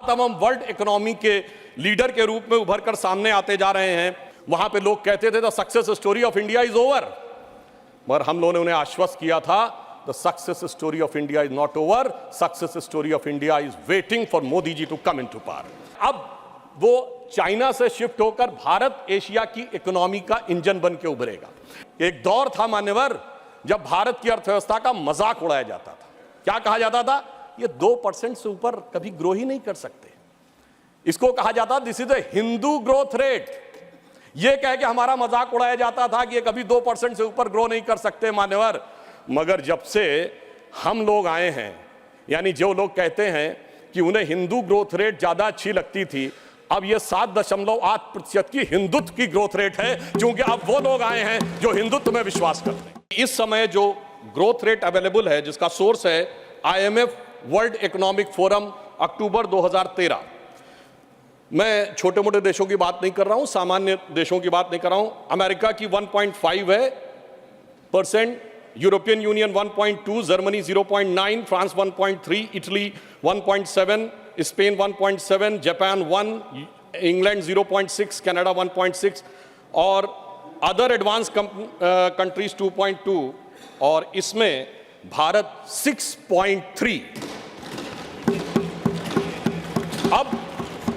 अर्थात हम world economy के लीडर के रूप में उभर कर सामने आते जा रहे हैं। वहां पे लोग कहते थे the success story of India is over, मगर हम लोगों ने उन्हें आश्वस्त किया था the success story of India is not over, success story of India is waiting for Modi ji to come into power. अब वो चाइना से शिफ्ट होकर भारत एशिया की इकोनॉमी का इंजन बन के उभरेगा। एक दौर था मान्यवर जब भारत की अर्थव्यवस्था का मजाक उड़ाया जाता था। क्या कहा जाता था? ये 2% से ऊपर कभी ग्रो ही नहीं कर सकते। इसको कहा जाता this is a Hindu growth rate. ये कह के हमारा मजाक उड़ाया जाता था कि ये कभी 2% से ऊपर ग्रो नहीं कर सकते मान्यवर। मगर जब से हम लोग आए हैं, यानी जो लोग कहते हैं कि उन्हें हिंदू ग्रोथ रेट ज्यादा अच्छी लगती थी, अब ये 7.8% की हिंदुत्व की ग्रोथ रेट है, क्योंकि अब वो लोग आए हैं जो हिंदुत्व में विश्वास करते हैं। इस समय जो ग्रोथ रेट अवेलेबल है, जिसका सोर्स है IMF वर्ल्ड इकोनॉमिक फोरम अक्टूबर 2013। मैं छोटे मोटे देशों की बात नहीं कर रहा हूं, सामान्य देशों की बात नहीं कर रहा हूं। अमेरिका की 1.5 है %, European union 1.2, Germany 0.9, France 1.3, Italy 1.7, Spain 1.7, Japan 1, England 0.6, Canada 1.6 और अदर एडवांस कंट्रीज 2.2 और इसमें भारत 6.3। अब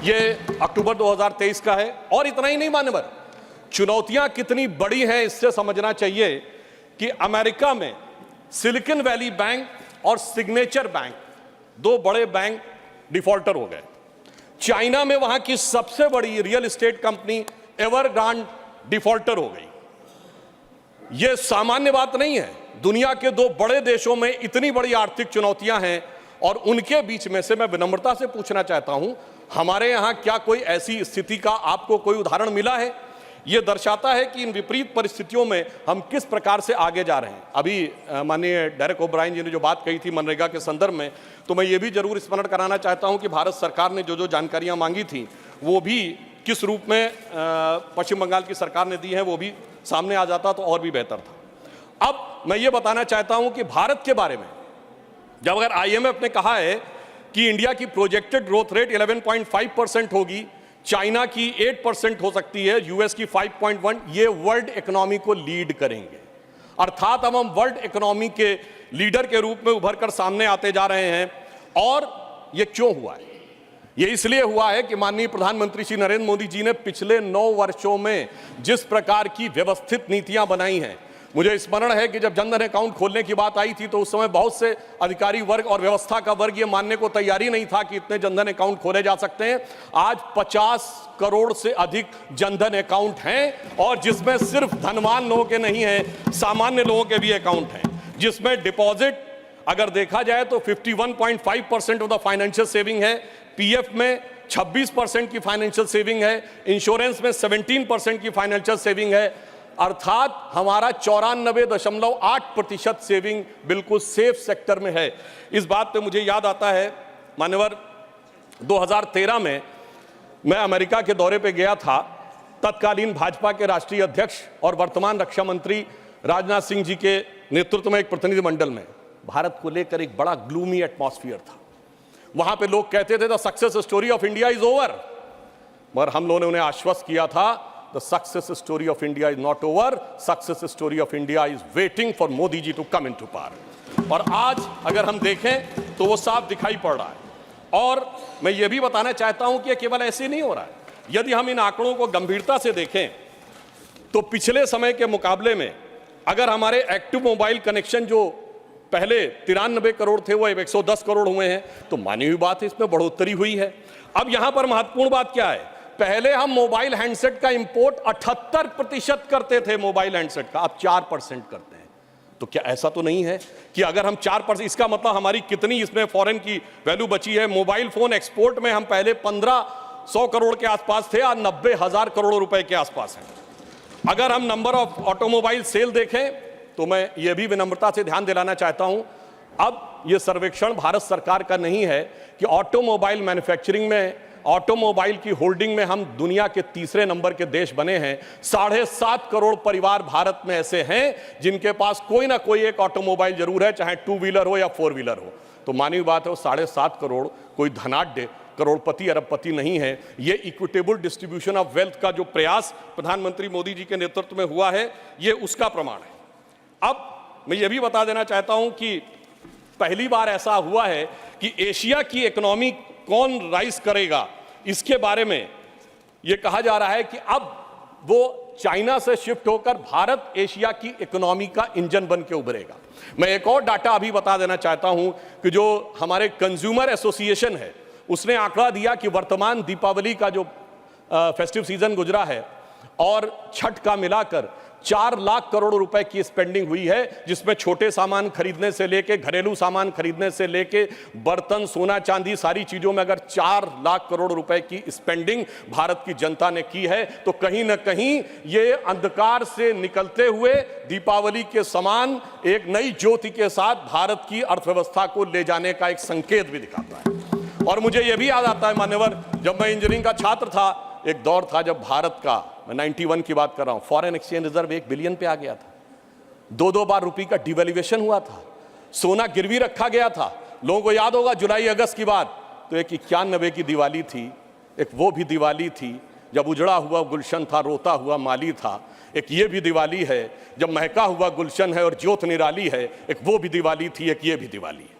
ये अक्टूबर 2023 का है। और इतना ही नहीं मान्यवर, चुनौतियां कितनी बड़ी हैं इससे समझना चाहिए कि अमेरिका में सिलिकॉन वैली बैंक और सिग्नेचर बैंक, दो बड़े बैंक डिफॉल्टर हो गए। चाइना में वहां की सबसे बड़ी रियल एस्टेट कंपनी एवरग्रांड डिफॉल्टर हो गई। यह सामान्य बात नहीं है। दुनिया के दो बड़े देशों में इतनी बड़ी आर्थिक चुनौतियां हैं और उनके बीच में से मैं विनम्रता से पूछना चाहता हूं, हमारे यहां क्या कोई ऐसी स्थिति का आपको कोई उदाहरण मिला है? यह दर्शाता है कि इन विपरीत परिस्थितियों में हम किस प्रकार से आगे जा रहे हैं। अभी माननीय डेरेक ओब्रायन जी ने जो बात कही थी मनरेगा के संदर्भ में, तो मैं ये भी जरूर स्मरण कराना चाहता हूं कि भारत सरकार ने जो जानकारियां मांगी थी वो भी किस रूप में पश्चिम बंगाल की सरकार ने दी है, वो भी सामने आ जाता तो और भी बेहतर था। अब मैं ये बताना चाहता हूं कि भारत के बारे में जब अगर IMF ने कहा है कि इंडिया की प्रोजेक्टेड ग्रोथ रेट 11.5% होगी, चाइना की 8% हो सकती है, यूएस की 5.1, ये वर्ल्ड इकोनॉमी को लीड करेंगे। अर्थात हम वर्ल्ड इकोनॉमी के लीडर के रूप में उभर कर सामने आते जा रहे हैं। और ये क्यों हुआ है? ये इसलिए हुआ है कि माननीय प्रधानमंत्री श्री नरेंद्र मोदी जी ने पिछले 9 वर्षों में जिस प्रकार की व्यवस्थित नीतियां बनाई हैं। मुझे स्मरण है कि जब जनधन अकाउंट खोलने की बात आई थी तो उस समय बहुत से अधिकारी वर्ग और व्यवस्था का वर्ग ये मानने को तैयारी नहीं था कि इतने जनधन अकाउंट खोले जा सकते हैं। आज 50 करोड़ से अधिक जनधन अकाउंट हैं और जिसमें सिर्फ धनवान लोगों के नहीं हैं, सामान्य लोगों के भी अकाउंट हैं, जिसमें डिपॉजिट अगर देखा जाए तो 51.5% ऑफ द फाइनेंशियल सेविंग है, PF में 26% की फाइनेंशियल सेविंग है, इंश्योरेंस में 17% की फाइनेंशियल सेविंग है। अर्थात हमारा 94.8% सेविंग बिल्कुल सेफ सेक्टर में है। इस बात पे मुझे याद आता है मान्यवर 2013 में मैं अमेरिका के दौरे पे गया था। तत्कालीन भाजपा के राष्ट्रीय अध्यक्ष और वर्तमान रक्षा मंत्री राजनाथ सिंह जी के नेतृत्व में एक प्रतिनिधिमंडल में भारत को लेकर एक बड़ा ग्लूमी एटमॉस्फेयर था। वहां पे लोग कहते थे the success story of India is over, मगर हम लोगों ने उन्हें आश्वस्त किया था the success story of India is not over, success story of India is waiting for Modi ji to come into power. और आज अगर हम देखें तो वो साफ दिखाई पड़ रहा है। और मैं ये भी बताना चाहता हूं कि ये केवल ऐसे नहीं हो रहा है। यदि हम इन आंकड़ों को गंभीरता से देखें तो पिछले समय के मुकाबले में अगर हमारे एक्टिव मोबाइल कनेक्शन जो पहले 93 करोड़ थे वो 110 करोड़ हुए हैं, तो मानी हुई बात है, इसमें बढ़ोतरी हुई है। अब यहां पर महत्वपूर्ण बात क्या है? पहले हम मोबाइल हैंडसेट का इंपोर्ट 78% करते थे मोबाइल हैंडसेट का, अब 4% करते हैं। तो क्या ऐसा तो नहीं है कि अगर हम 4%, इसका मतलब हमारी कितनी इसमें फॉरेन की वैल्यू बची है? मोबाइल फोन एक्सपोर्ट में हम पहले 1500 करोड़ के आसपास थे, आज 90,000 करोड़ रुपए के आसपास हैं। अगर हम नंबर ऑफ ऑटोमोबाइल सेल देखें तो मैं ये भी विनम्रता से ध्यान दिलाना चाहता हूं, अब ये सर्वेक्षण भारत सरकार का नहीं है कि ऑटोमोबाइल मैन्युफैक्चरिंग में, ऑटोमोबाइल की होल्डिंग में हम दुनिया के तीसरे नंबर के देश बने हैं। 7.5 करोड़ परिवार भारत में ऐसे हैं जिनके पास कोई ना कोई एक ऑटोमोबाइल जरूर है, चाहे 2 व्हीलर हो या 4 व्हीलर हो। तो मानी बात है वो 7.5 करोड़ कोई धनाढ्य करोड़पति अरबपति नहीं है। ये इक्विटेबल डिस्ट्रीब्यूशन ऑफ वेल्थ का जो प्रयास प्रधानमंत्री मोदी जी के नेतृत्व में हुआ है, ये उसका प्रमाण है। अब मैं ये भी बता देना चाहता हूं कि पहली बार ऐसा हुआ है कि एशिया की इकोनॉमी कौन राइज करेगा, इसके बारे में यह कहा जा रहा है कि अब वो चाइना से शिफ्ट होकर भारत एशिया की इकोनॉमी का इंजन बन के उभरेगा। मैं एक और डाटा अभी बता देना चाहता हूं कि जो हमारे कंज्यूमर एसोसिएशन है, उसने आंकड़ा दिया कि वर्तमान दीपावली का जो फेस्टिव सीजन गुजरा है और छठ का मिलाकर 4 लाख करोड़ रुपए की स्पेंडिंग हुई है, जिसमें छोटे सामान खरीदने से लेके, घरेलू सामान खरीदने से लेके, बर्तन, सोना चांदी, सारी चीजों में अगर 4 लाख करोड़ रुपए की स्पेंडिंग भारत की जनता ने की है, तो कहीं ना कहीं ये अंधकार से निकलते हुए दीपावली के समान एक नई ज्योति के साथ भारत की अर्थव्यवस्था को ले जाने का एक संकेत भी दिखाता है। और मुझे यह भी याद आता है मान्यवर, जब मैं इंजीनियरिंग का छात्र था, एक दौर था जब भारत का, मैं 91 की बात कर रहा हूं, फॉरेन एक्सचेंज रिजर्व 1 बिलियन पे आ गया था। 2-2 बार रुपये का डिवैल्यूएशन हुआ था, सोना गिरवी रखा गया था। लोगों को याद होगा जुलाई अगस्त की बात, तो एक 91 की दिवाली थी, एक वो भी दिवाली थी जब उजड़ा हुआ गुलशन था, रोता हुआ माली था। एक ये भी दिवाली है जब महका हुआ गुलशन है और ज्योत निराली है, एक वो भी दिवाली थी, एक ये भी दिवाली है।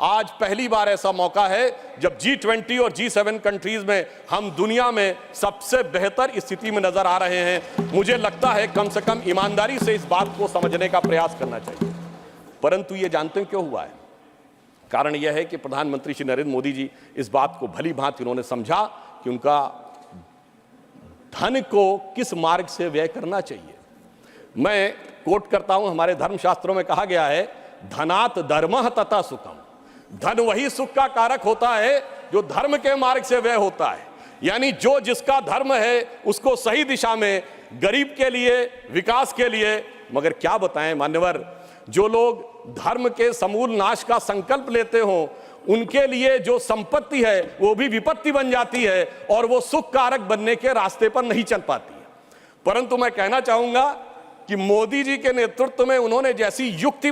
आज पहली बार ऐसा मौका है जब G20 और G7 कंट्रीज में हम दुनिया में सबसे बेहतर स्थिति में नजर आ रहे हैं। मुझे लगता है कम से कम ईमानदारी से इस बात को समझने का प्रयास करना चाहिए। परंतु ये जानते हैं क्यों हुआ है? कारण यह है कि प्रधानमंत्री श्री नरेंद्र मोदी जी इस बात को भली भांति उन्होंने समझा कि उनका धन को किस मार्ग से व्यय करना चाहिए। मैं कोट करता हूं, हमारे धर्मशास्त्रों में कहा गया है, धनात् धर्मः तथा सुखम। धन वही सुख का कारक होता है जो धर्म के मार्ग से व्यय होता है। यानी जो जिसका धर्म है उसको सही दिशा में, गरीब के लिए, विकास के लिए। मगर क्या बताएं मान्यवर, जो लोग धर्म के समूल नाश का संकल्प लेते हों, उनके लिए जो संपत्ति है वो भी विपत्ति बन जाती है और वो सुख कारक बनने के रास्ते पर नहीं चल पाती है। परंतु मैं कहना चाहूंगा कि मोदी जी के नेतृत्व में उन्होंने जैसी युक्ति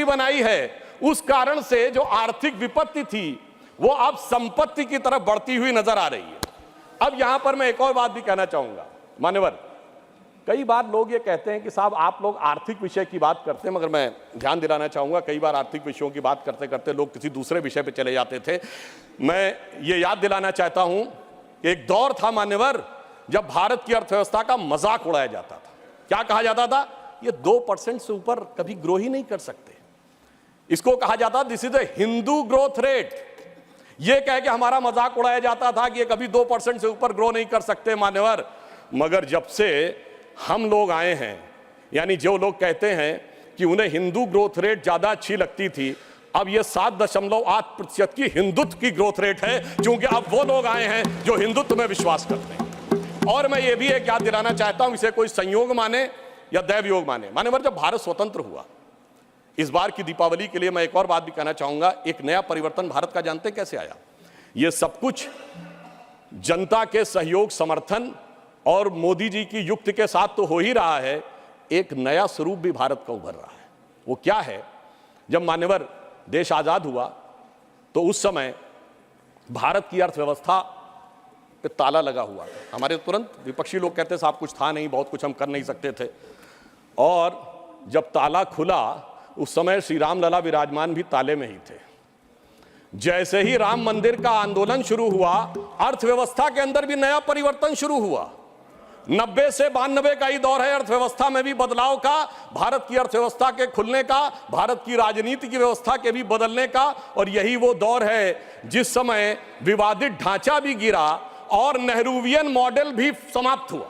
बनाई है, उस कारण से जो आर्थिक विपत्ति थी वो अब संपत्ति की तरफ बढ़ती हुई नजर आ रही है। अब यहां पर मैं एक और बात भी कहना चाहूंगा मान्यवर, कई बार लोग ये कहते हैं कि साहब आप लोग आर्थिक विषय की बात करते हैं, मगर मैं ध्यान दिलाना चाहूंगा कई बार आर्थिक विषयों की बात करते करते लोग किसी दूसरे विषय पे चले जाते थे। मैं ये याद दिलाना चाहता हूं कि एक दौर था मान्यवर जब भारत की अर्थव्यवस्था का मजाक उड़ाया जाता था। क्या कहा जाता था? ये 2% से ऊपर कभी ग्रो ही नहीं कर सकते। इसको कहा जाता this is a Hindu growth rate. ये कह के हमारा मजाक उड़ाया जाता था कि ये कभी 2% से ऊपर ग्रो नहीं कर सकते मान्यवर। मगर जब से हम लोग आए हैं, यानी जो लोग कहते हैं कि उन्हें हिंदू ग्रोथ रेट ज्यादा अच्छी लगती थी, अब ये 7.8% की हिंदुत्व की ग्रोथ रेट है, क्योंकि अब वो लोग आए हैं जो हिंदुत्व में विश्वास करते हैं। और मैं ये भी एक याद दिलाना चाहता हूं, इसे कोई संयोग माने या दैव योग माने, मान्यवर जब भारत स्वतंत्र हुआ, इस बार की दीपावली के लिए मैं एक और बात भी कहना चाहूंगा, एक नया परिवर्तन भारत का जानते कैसे आया? ये सब कुछ जनता के सहयोग, समर्थन और मोदी जी की युक्ति के साथ तो हो ही रहा है, एक नया स्वरूप भी भारत का उभर रहा है। वो क्या है? जब मान्यवर देश आजाद हुआ तो उस समय भारत की अर्थव्यवस्था पे ताला लगा हुआ था। हमारे तुरंत विपक्षी लोग कहते साहब कुछ था नहीं, बहुत कुछ हम कर नहीं सकते थे। और जब ताला खुला उस समय श्री राम लला विराजमान भी ताले में ही थे। जैसे ही राम मंदिर का आंदोलन शुरू हुआ, अर्थव्यवस्था के अंदर भी नया परिवर्तन शुरू हुआ। 90 से 92 का ही दौर है अर्थव्यवस्था में भी बदलाव का, भारत की अर्थव्यवस्था के खुलने का, भारत की राजनीति की व्यवस्था के भी बदलने का। और यही वो दौर है जिस समय विवादित ढांचा भी गिरा और नेहरूवियन मॉडल भी समाप्त हुआ।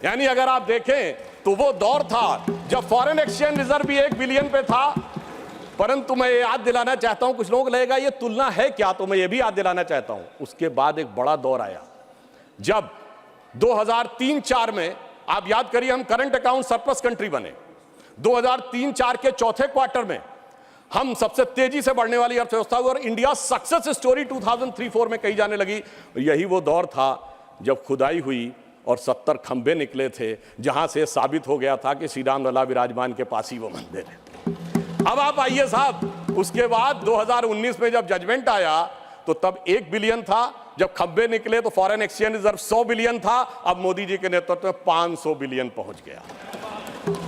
यानी अगर आप देखें तो वो दौर था जब फॉरेन एक्सचेंज रिजर्व भी 1 बिलियन पे था। परंतु मैं ये याद दिलाना चाहता हूं, कुछ लोग लगेगा ये तुलना है क्या, तो मैं ये भी याद दिलाना चाहता हूं, उसके बाद एक बड़ा दौर आया जब 2003-4 में, आप याद करिए, हम करंट अकाउंट सरप्लस कंट्री बने। 2003-4 के चौथे क्वार्टर में हम सबसे तेजी से बढ़ने वाली अर्थव्यवस्था हुई और इंडिया सक्सेस स्टोरी 2003-4 में कही जाने लगी। यही वो दौर था जब खुदाई हुई और 70 खंबे निकले थे, जहां से साबित हो गया था कि श्री राम लला विराजमान के पास ही वो मंदिर है। अब आप आइए साहब, उसके बाद 2019 में जब जजमेंट आया तो तब 1 बिलियन था, जब खब्बे निकले तो फॉरेन एक्सचेंज रिजर्व 100 बिलियन था, अब मोदी जी के नेतृत्व में 500 बिलियन पहुंच गया।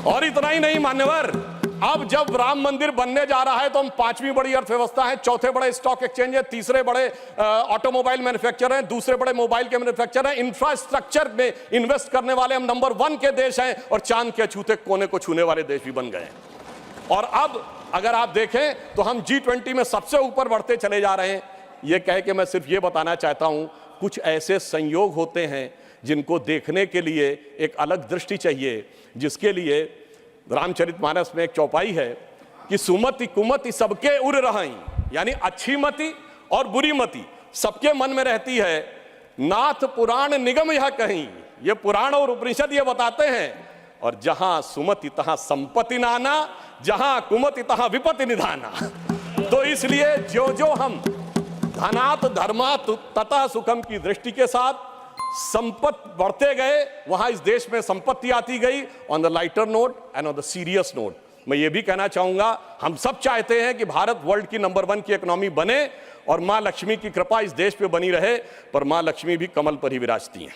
और इतना ही नहीं मान्यवर, अब जब राम मंदिर बनने जा रहा है तो हम 5वीं बड़ी अर्थव्यवस्था है, चौथे बड़े स्टॉक एक्सचेंज है, तीसरे बड़े ऑटोमोबाइल मैन्युफैक्चरर हैं, दूसरे बड़े मोबाइल के मैन्युफैक्चरर हैं, इंफ्रास्ट्रक्चर में इन्वेस्ट करने वाले हम नंबर 1 के देश हैं और चांद के अछूते कोने को छूने वाले देश भी बन गए। और अब अगर आप देखें तो हम G20 में सबसे ऊपर बढ़ते चले जा रहे हैं। ये कह के मैं सिर्फ ये बताना चाहता हूं, कुछ ऐसे संयोग होते हैं जिनको देखने के लिए एक अलग दृष्टि चाहिए, जिसके लिए रामचरितमानस में एक चौपाई है कि सुमति कुमति सबके उड़ रही, यानी अच्छी मति और बुरी मति सबके मन में रहती है। नाथ पुराण निगम यह कहीं, ये पुराण और उपनिषद ये बताते हैं। और जहां सुमति तहां संपत्ति नाना, जहां कुमति तहां विपत्ति निधाना। तो इसलिए जो जो हम धनात धर्मात तथा सुखम की दृष्टि के साथ संपत्ति बढ़ते गए, वहां इस देश में संपत्ति आती गई। On the lighter note and on the serious note मैं ये भी कहना चाहूंगा, हम सब चाहते हैं कि भारत वर्ल्ड की नंबर 1 की इकोनॉमी बने और मां लक्ष्मी की कृपा इस देश पे बनी रहे, पर मां लक्ष्मी भी कमल पर ही विराजती हैं।